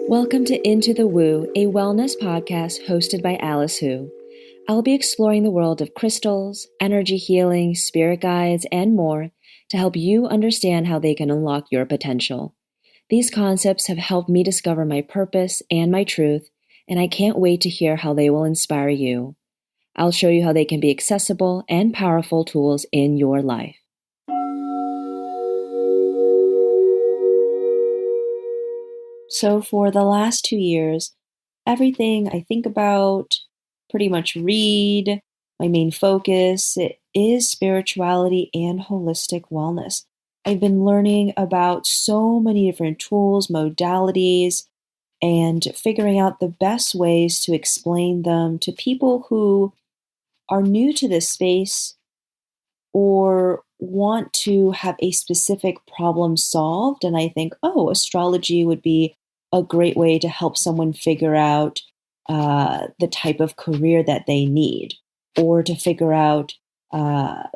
Welcome to Into the Woo, a wellness podcast hosted by Alice Hu. I'll be exploring the world of crystals, energy healing, spirit guides, and more to help you understand how they can unlock your potential. These concepts have helped me discover my purpose and my truth, and I can't wait to hear how they will inspire you. I'll show you how they can be accessible and powerful tools in your life. So for the last 2 years, everything I think about, pretty much read, my main focus it is spirituality and holistic wellness. I've been learning about so many different tools, modalities, and figuring out the best ways to explain them to people who are new to this space or want to have a specific problem solved. And I think, astrology would be a great way to help someone figure out the type of career that they need, or to figure out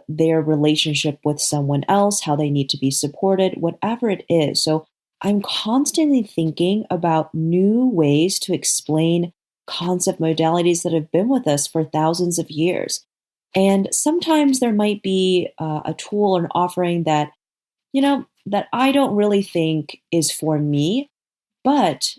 their relationship with someone else, how they need to be supported, whatever it is. So I'm constantly thinking about new ways to explain concept modalities that have been with us for thousands of years. And sometimes there might be a tool or an offering that, that I don't really think is for me, but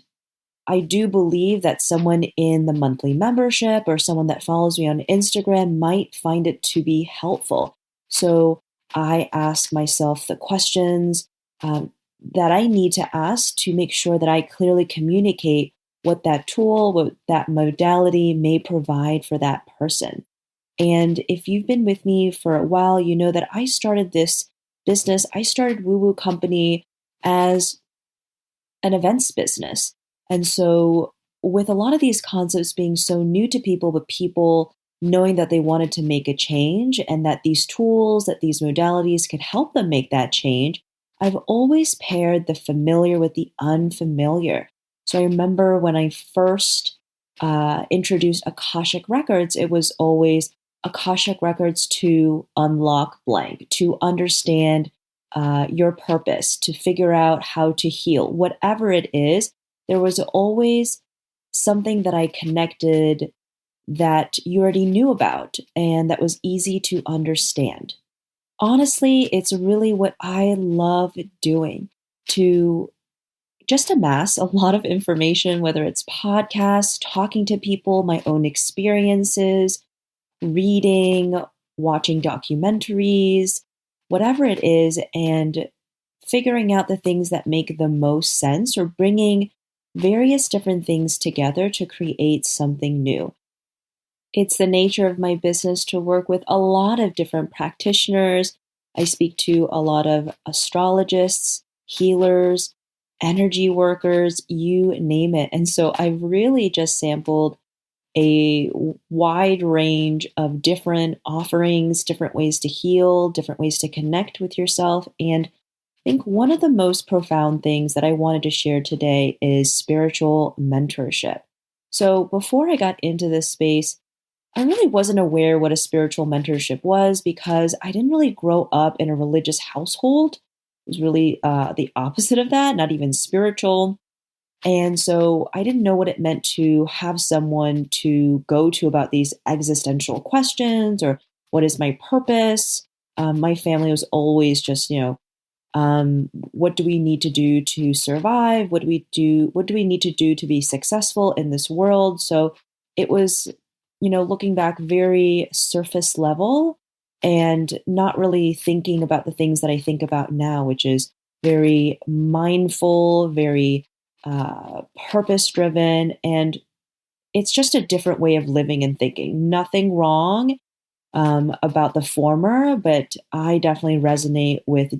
I do believe that someone in the monthly membership or someone that follows me on Instagram might find it to be helpful. So I ask myself the questions that I need to ask to make sure that I clearly communicate what that tool, what that modality may provide for that person. And if you've been with me for a while, you know that I started this business. I started Woo Woo Company as an events business. And so with a lot of these concepts being so new to people, but people knowing that they wanted to make a change and that these tools, that these modalities could help them make that change, I've always paired the familiar with the unfamiliar. So I remember when I first introduced Akashic Records, it was always Akashic Records to unlock blank, to understand your purpose, to figure out how to heal, whatever it is. There was always something that I connected that you already knew about and that was easy to understand. Honestly, it's really what I love doing, to just amass a lot of information, whether it's podcasts, talking to people, my own experiences, reading, watching documentaries, whatever it is, and figuring out the things that make the most sense, or bringing various different things together to create something new. It's the nature of my business to work with a lot of different practitioners. I speak to a lot of astrologists, healers, energy workers, you name it. And so I've really just sampled a wide range of different offerings, different ways to heal, different ways to connect with yourself. And I think one of the most profound things that I wanted to share today is spiritual mentorship. So before I got into this space, I really wasn't aware what a spiritual mentorship was because I didn't really grow up in a religious household. It was really the opposite of that, not even spiritual. And so I didn't know what it meant to have someone to go to about these existential questions, or what is my purpose. My family was always just, what do we need to do to survive? What do we do? What do we need to do to be successful in this world? So it was, looking back, very surface level and not really thinking about the things that I think about now, which is very mindful, very purpose driven. And it's just a different way of living and thinking. Nothing wrong about the former, but I definitely resonate with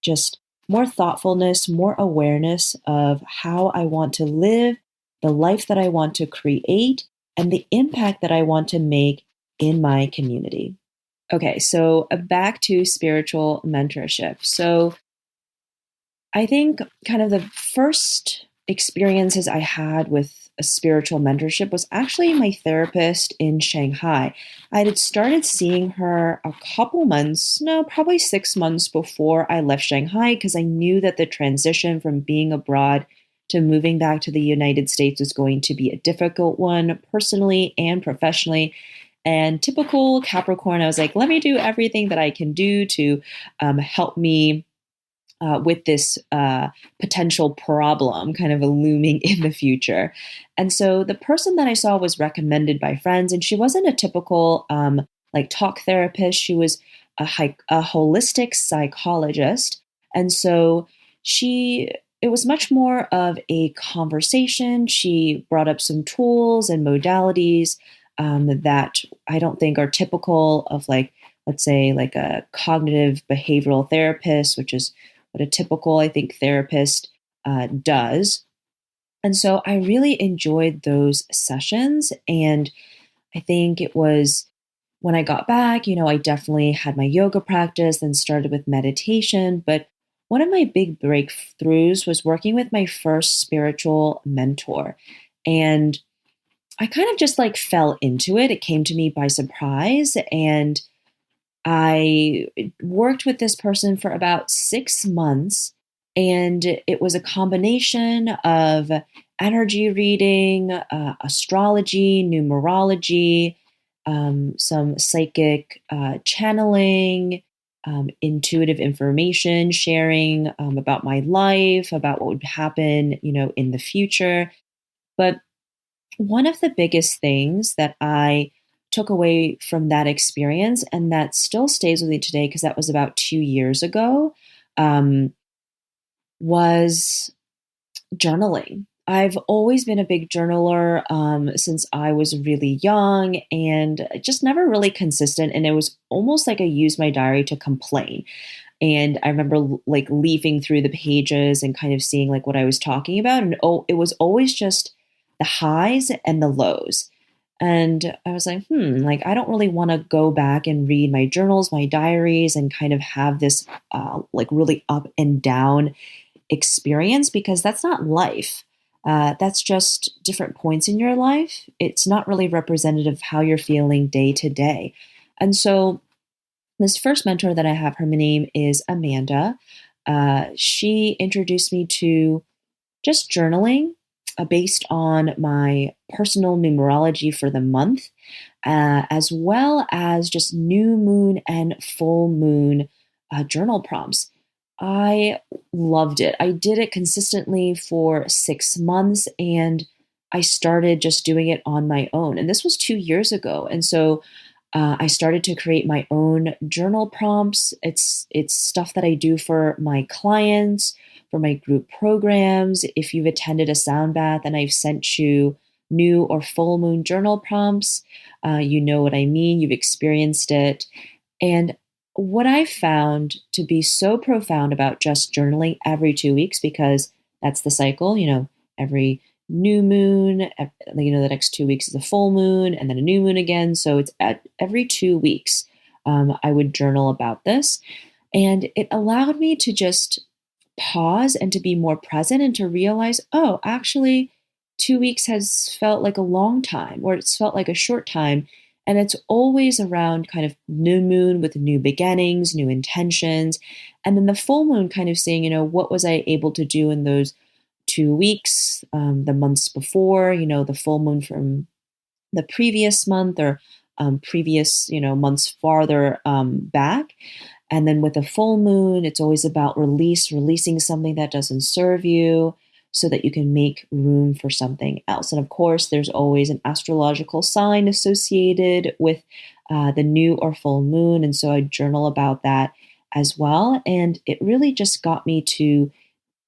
just more thoughtfulness, more awareness of how I want to live, the life that I want to create, and the impact that I want to make in my community. Okay, so back to spiritual mentorship. So I think kind of the first experiences I had with a spiritual mentorship was actually my therapist in Shanghai. I had started seeing her a couple months, no, probably 6 months before I left Shanghai, because I knew that the transition from being abroad to moving back to the United States was going to be a difficult one, personally and professionally. And typical Capricorn, I was like, let me do everything that I can do to help me with this potential problem kind of looming in the future. And so the person that I saw was recommended by friends, and she wasn't a typical like talk therapist. She was a holistic psychologist. And so it was much more of a conversation. She brought up some tools and modalities that I don't think are typical of, like, let's say, like a cognitive behavioral therapist, which is what a typical, I think, therapist does. And so I really enjoyed those sessions. And I think it was when I got back, I definitely had my yoga practice and started with meditation. But one of my big breakthroughs was working with my first spiritual mentor. And I kind of just like fell into it. It came to me by surprise. And I worked with this person for about 6 months, and it was a combination of energy reading, astrology, numerology, some psychic channeling, intuitive information sharing about my life, about what would happen, in the future. But one of the biggest things that I took away from that experience, and that still stays with me today, because that was about 2 years ago, um, was journaling. I've always been a big journaler since I was really young, and just never really consistent. And it was almost like I used my diary to complain. And I remember like leafing through the pages and kind of seeing like what I was talking about. And it was always just the highs and the lows. And I was like, like I don't really want to go back and read my journals, my diaries, and kind of have this like really up and down experience, because that's not life. That's just different points in your life. It's not really representative of how you're feeling day to day. And so this first mentor that I have, her name is Amanda. She introduced me to just journaling based on my personal numerology for the month, as well as just new moon and full moon journal prompts. I loved it. I did it consistently for 6 months, and I started just doing it on my own. And this was 2 years ago. And so I started to create my own journal prompts. It's stuff that I do for my clients, for my group programs. If you've attended a sound bath and I've sent you new or full moon journal prompts, you know what I mean. You've experienced it. And what I found to be so profound about just journaling every 2 weeks, because that's the cycle, every new moon, the next 2 weeks is a full moon and then a new moon again. So it's at every 2 weeks, I would journal about this. And it allowed me to just pause and to be more present and to realize, oh, actually, 2 weeks has felt like a long time, or it's felt like a short time. And it's always around kind of new moon with new beginnings, new intentions. And then the full moon kind of saying, what was I able to do in those 2 weeks, the months before, the full moon from the previous month, or previous, months farther back. And then with a full moon, it's always about releasing something that doesn't serve you so that you can make room for something else. And of course, there's always an astrological sign associated with the new or full moon. And so I journal about that as well. And it really just got me to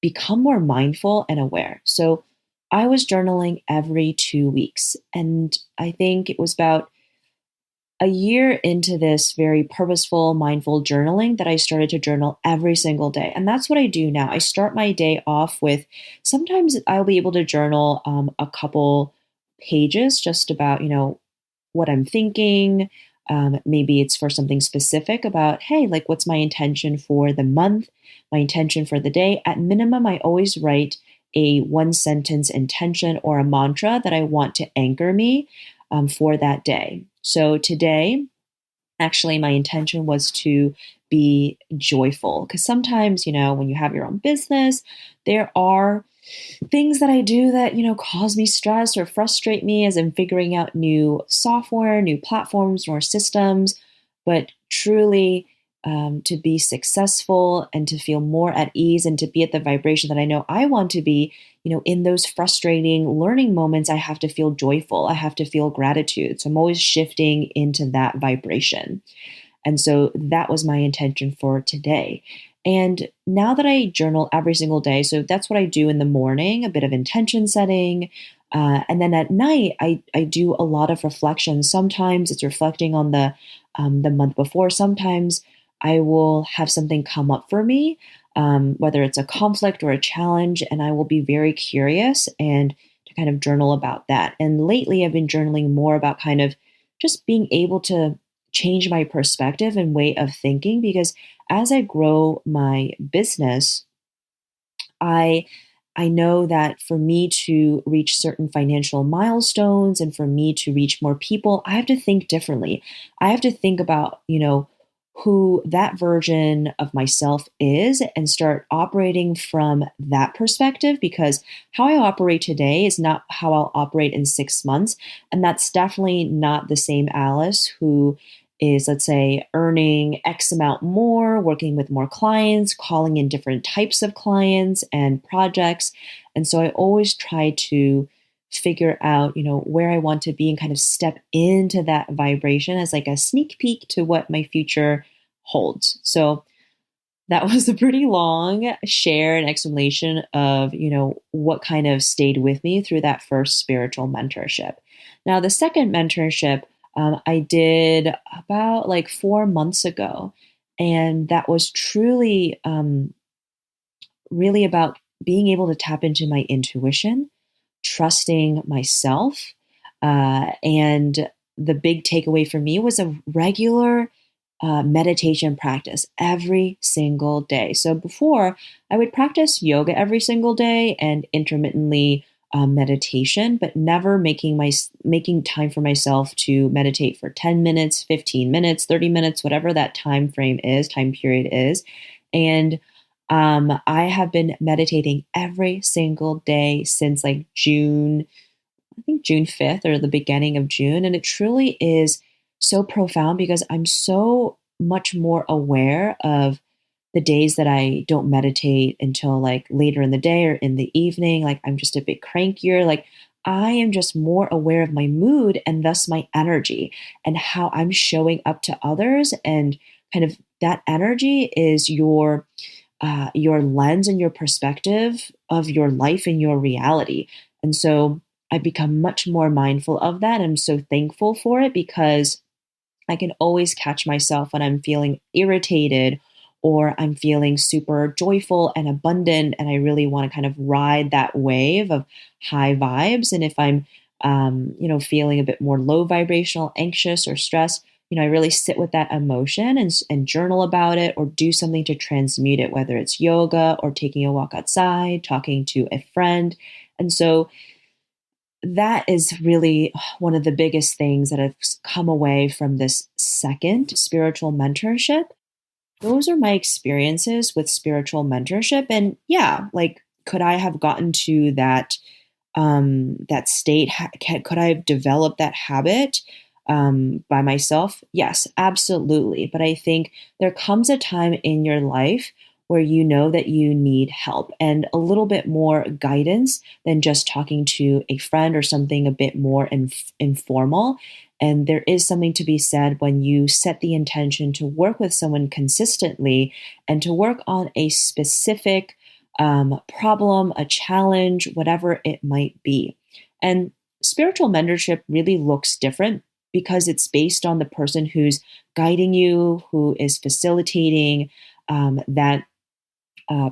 become more mindful and aware. So I was journaling every 2 weeks. And I think it was about a year into this very purposeful, mindful journaling that I started to journal every single day. And that's what I do now. I start my day off with, sometimes I'll be able to journal a couple pages just about, what I'm thinking. Maybe it's for something specific about, hey, like what's my intention for the month, my intention for the day. At minimum, I always write a one sentence intention or a mantra that I want to anchor me for that day. So today, actually, my intention was to be joyful, because sometimes, when you have your own business, there are things that I do that, cause me stress or frustrate me as I'm figuring out new software, new platforms, or systems. But truly, to be successful and to feel more at ease and to be at the vibration that I know I want to be, in those frustrating learning moments, I have to feel joyful. I have to feel gratitude. So I'm always shifting into that vibration. And so that was my intention for today. And now that I journal every single day, so that's what I do in the morning, a bit of intention setting. And then at night, I do a lot of reflection. Sometimes it's reflecting on the month before. Sometimes I will have something come up for me, whether it's a conflict or a challenge, and I will be very curious and to kind of journal about that. And lately, I've been journaling more about kind of just being able to change my perspective and way of thinking because as I grow my business, I I know that for me to reach certain financial milestones and for me to reach more people, I have to think differently. I have to think about, who that version of myself is and start operating from that perspective because how I operate today is not how I'll operate in 6 months. And that's definitely not the same Alice who is, let's say, earning X amount more, working with more clients, calling in different types of clients and projects. And so I always try to figure out, where I want to be and kind of step into that vibration as like a sneak peek to what my future holds. So that was a pretty long share and explanation of, what kind of stayed with me through that first spiritual mentorship. Now, the second mentorship I did about like 4 months ago. And that was truly, really about being able to tap into my intuition, trusting myself. And the big takeaway for me was a regular meditation practice every single day. So before, I would practice yoga every single day and intermittently meditation, but never making time for myself to meditate for 10 minutes, 15 minutes, 30 minutes, whatever that time period is. And I have been meditating every single day since like June, I think June 5th or the beginning of June. And it truly is so profound because I'm so much more aware of the days that I don't meditate until like later in the day or in the evening. Like I'm just a bit crankier. Like I am just more aware of my mood and thus my energy and how I'm showing up to others. And kind of that energy is your lens and your perspective of your life and your reality. And so I've become much more mindful of that. I'm so thankful for it because I can always catch myself when I'm feeling irritated or I'm feeling super joyful and abundant. And I really want to kind of ride that wave of high vibes. And if I'm, feeling a bit more low vibrational, anxious, or stressed, I really sit with that emotion and journal about it or do something to transmute it, whether it's yoga or taking a walk outside, talking to a friend. And so that is really one of the biggest things that have come away from this second spiritual mentorship. Those are my experiences with spiritual mentorship. And yeah, like, could I have gotten to that state? Could I have developed that habit by myself? Yes, absolutely. But I think there comes a time in your life where you know that you need help and a little bit more guidance than just talking to a friend or something a bit more informal. And there is something to be said when you set the intention to work with someone consistently and to work on a specific problem, a challenge, whatever it might be. And spiritual mentorship really looks different because it's based on the person who's guiding you, who is facilitating that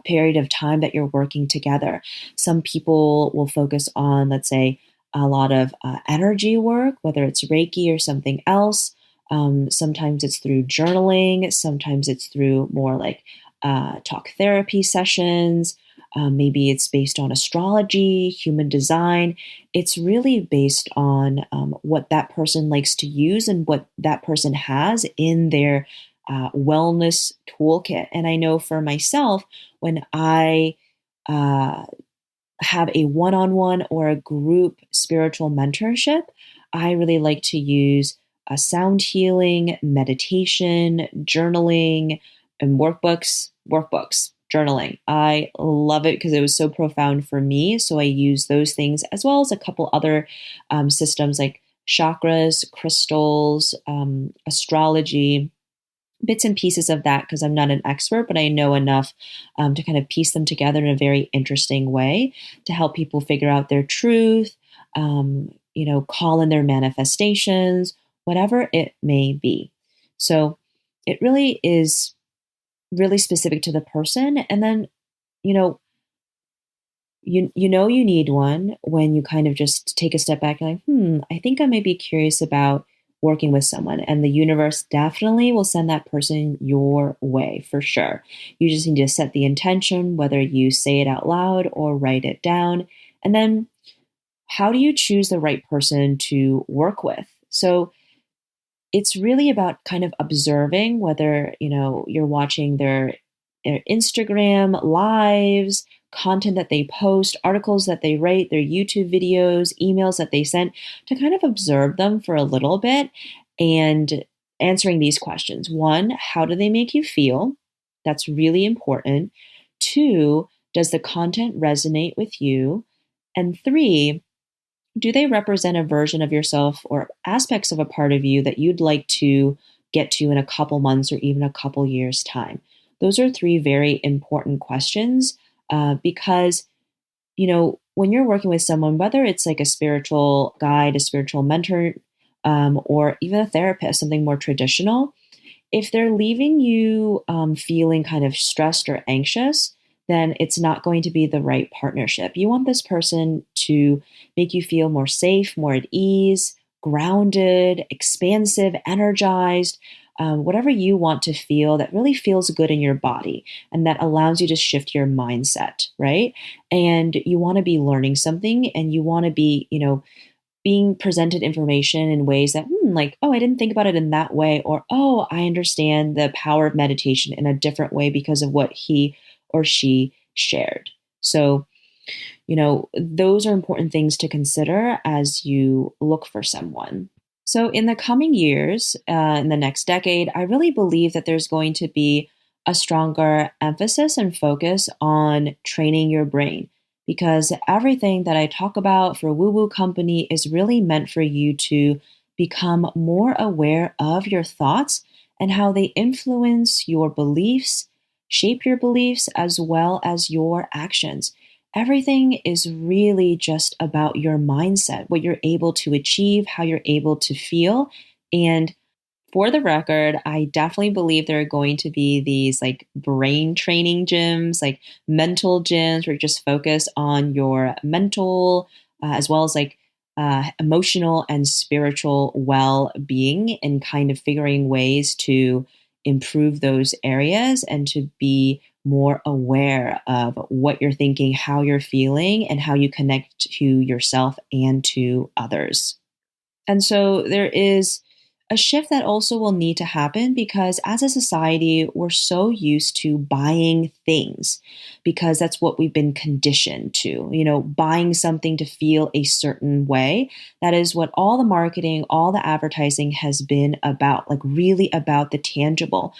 period of time that you're working together. Some people will focus on, let's say, a lot of energy work, whether it's Reiki or something else. Sometimes it's through journaling. Sometimes it's through more like talk therapy sessions. Maybe it's based on astrology, human design. It's really based on what that person likes to use and what that person has in their wellness toolkit. And I know for myself, when I uh, have a one-on-one or a group spiritual mentorship, I really like to use a sound healing, meditation, journaling, and workbooks, journaling. I love it because it was so profound for me. So I use those things as well as a couple other systems like chakras, crystals, astrology, bits and pieces of that because I'm not an expert, but I know enough to kind of piece them together in a very interesting way to help people figure out their truth, call in their manifestations, whatever it may be. So it really is really specific to the person. And then, you know, you need one when you kind of just take a step back and I think I might be curious about working with someone, and the universe definitely will send that person your way for sure. You just need to set the intention, whether you say it out loud or write it down. And then how do you choose the right person to work with? So it's really about kind of observing whether, you're watching their Instagram lives, content that they post, articles that they write, their YouTube videos, emails that they send, to kind of observe them for a little bit and answering these questions. One, how do they make you feel? That's really important. Two, does the content resonate with you? And three, do they represent a version of yourself or aspects of a part of you that you'd like to get to in a couple months or even a couple years' time? Those are three very important questions because, when you're working with someone, whether it's like a spiritual guide, a spiritual mentor, or even a therapist, something more traditional, if they're leaving you feeling kind of stressed or anxious, then it's not going to be the right partnership. You want this person to make you feel more safe, more at ease, grounded, expansive, energized, whatever you want to feel that really feels good in your body and that allows you to shift your mindset, right? And you want to be learning something and you want to be, being presented information in ways that, like, oh, I didn't think about it in that way, or, oh, I understand the power of meditation in a different way because of what he or she shared. So, those are important things to consider as you look for someone. So, in the coming years, in the next decade, I really believe that there's going to be a stronger emphasis and focus on training your brain because everything that I talk about for Woo Woo Company is really meant for you to become more aware of your thoughts and how they influence your beliefs, shape your beliefs, as well as your actions. Everything is really just about your mindset, what you're able to achieve, how you're able to feel. And for the record, I definitely believe there are going to be these like brain training gyms, like mental gyms where you just focus on your mental as well as like emotional and spiritual well being and kind of figuring ways to improve those areas and to be more aware of what you're thinking, how you're feeling, and how you connect to yourself and to others. And so there is a shift that also will need to happen because as a society, we're so used to buying things because that's what we've been conditioned to, buying something to feel a certain way. That is what all the marketing, all the advertising has been about, like really about the tangible.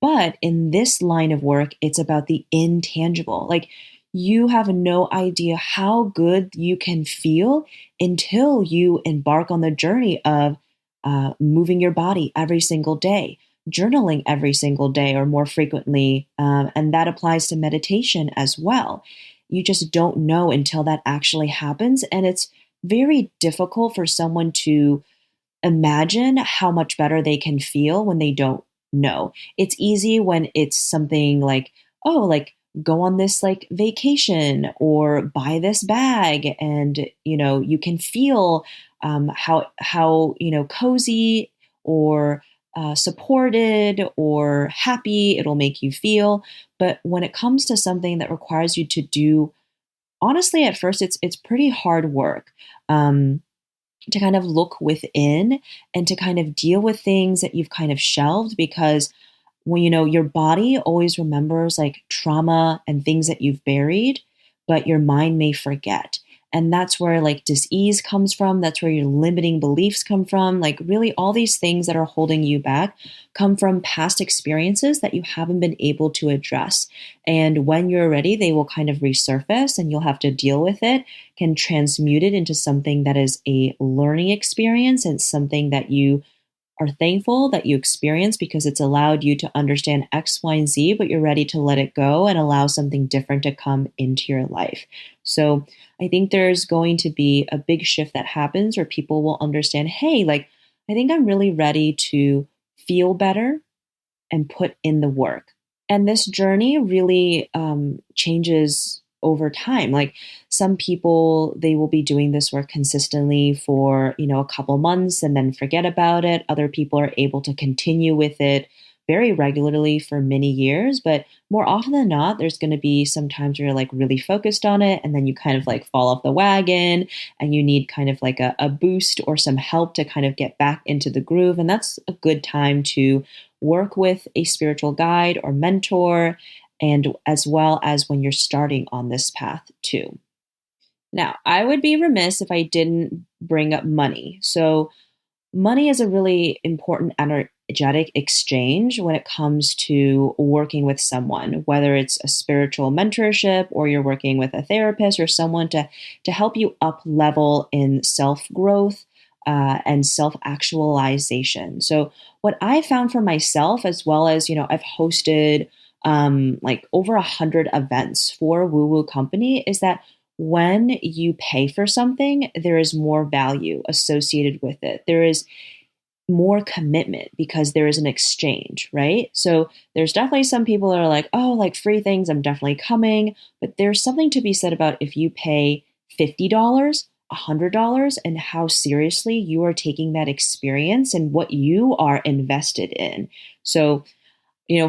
But in this line of work, it's about the intangible. Like you have no idea how good you can feel until you embark on the journey of moving your body every single day, journaling every single day or more frequently. And that applies to meditation as well. You just don't know until that actually happens. And it's very difficult for someone to imagine how much better they can feel when they don't know. It's easy when it's something like, oh, like go on this like vacation or buy this bag and you can feel how cozy or supported or happy it'll make you feel. But when it comes to something that requires you to do, honestly, at first it's pretty hard work. To kind of look within and to kind of deal with things that you've kind of shelved because when your body always remembers like trauma and things that you've buried, but your mind may forget. And that's where like dis-ease comes from. That's where your limiting beliefs come from. Like really all these things that are holding you back come from past experiences that you haven't been able to address. And when you're ready, they will kind of resurface and you'll have to deal with it, can transmute it into something that is a learning experience and something that you are thankful that you experience because it's allowed you to understand X, Y, and Z, but you're ready to let it go and allow something different to come into your life. So I think there's going to be a big shift that happens where people will understand, hey, like, I think I'm really ready to feel better and put in the work. And this journey really changes over time. Like some people, they will be doing this work consistently for, a couple months and then forget about it. Other people are able to continue with it very regularly for many years. But more often than not, there's going to be some times where you're like really focused on it and then you kind of like fall off the wagon and you need kind of like a boost or some help to kind of get back into the groove. And that's a good time to work with a spiritual guide or mentor, and as well as when you're starting on this path too. Now, I would be remiss if I didn't bring up money. So, money is a really important energetic exchange when it comes to working with someone, whether it's a spiritual mentorship or you're working with a therapist or someone to help you up level in self growth and self actualization. So, what I found for myself, as well as, I've hosted like over 100 events for Woo Woo Company, is that when you pay for something, there is more value associated with it. There is more commitment because there is an exchange, right? So there's definitely some people that are like, oh, like free things, I'm definitely coming. But there's something to be said about if you pay $50, $100, and how seriously you are taking that experience and what you are invested in. So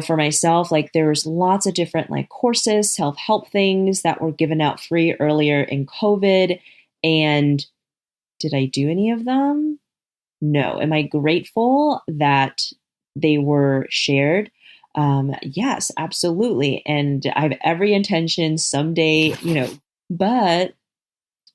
for myself, like there's lots of different like courses, self-help things that were given out free earlier in COVID. And did I do any of them? No. Am I grateful that they were shared? Yes, absolutely. And I have every intention someday, but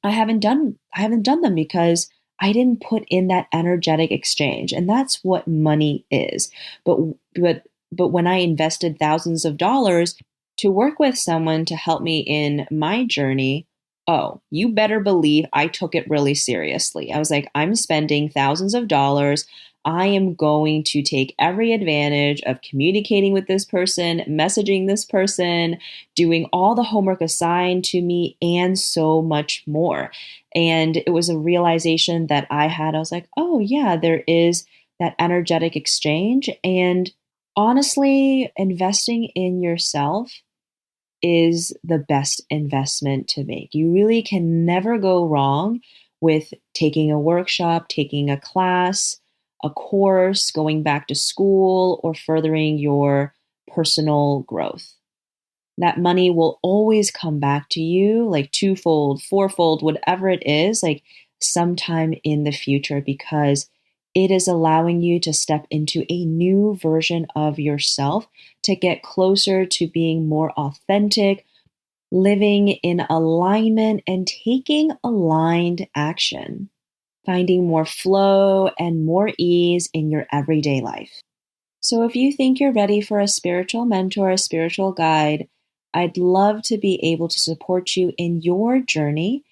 I haven't done them because I didn't put in that energetic exchange. And that's what money is. But but but when I invested thousands of dollars to work with someone to help me in my journey, oh, you better believe I took it really seriously. I was like, I'm spending thousands of dollars. I am going to take every advantage of communicating with this person, messaging this person, doing all the homework assigned to me, and so much more. And it was a realization that I had. I was like, oh, yeah, there is that energetic exchange. And honestly, investing in yourself is the best investment to make. You really can never go wrong with taking a workshop, taking a class, a course, going back to school, or furthering your personal growth. That money will always come back to you like twofold, fourfold, whatever it is, like sometime in the future, because it is allowing you to step into a new version of yourself to get closer to being more authentic, living in alignment, and taking aligned action, finding more flow and more ease in your everyday life. So, if you think you're ready for a spiritual mentor, a spiritual guide, I'd love to be able to support you in your journey.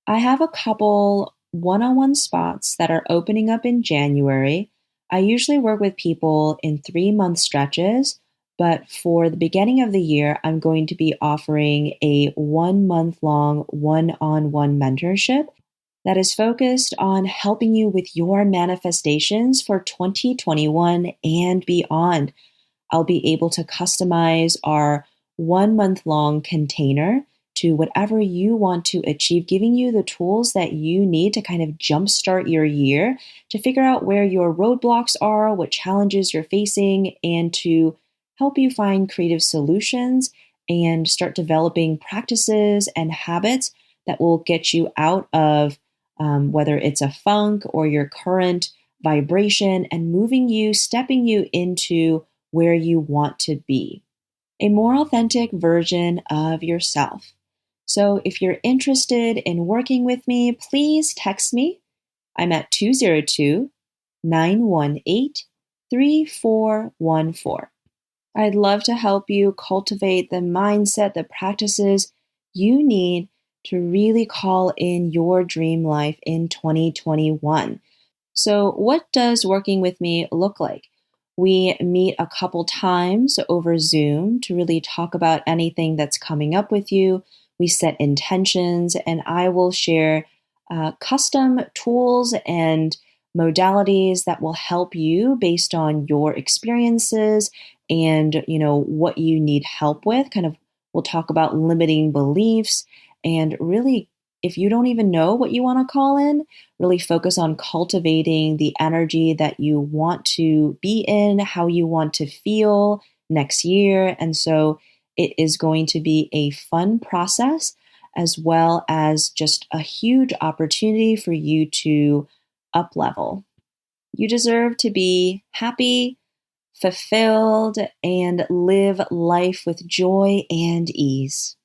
I have a couple one on one spots that are opening up in January. I usually work with people in 3 month stretches, but for the beginning of the year, I'm going to be offering a 1 month long one on one mentorship that is focused on helping you with your manifestations for 2021 and beyond. I'll be able to customize our 1 month long container to whatever you want to achieve, giving you the tools that you need to kind of jumpstart your year, to figure out where your roadblocks are, what challenges you're facing, and to help you find creative solutions and start developing practices and habits that will get you out of whether it's a funk or your current vibration, and moving you, stepping you into where you want to be, a more authentic version of yourself. So if you're interested in working with me, please text me. I'm at 202-918-3414. I'd love to help you cultivate the mindset, the practices you need to really call in your dream life in 2021. So, what does working with me look like? We meet a couple times over Zoom to really talk about anything that's coming up with you. We set intentions, and I will share custom tools and modalities that will help you based on your experiences and what you need help with. Kind of, we'll talk about limiting beliefs and really, if you don't even know what you want to call in, really focus on cultivating the energy that you want to be in, how you want to feel next year. And so it is going to be a fun process as well as just a huge opportunity for you to up level. You deserve to be happy, fulfilled, and live life with joy and ease.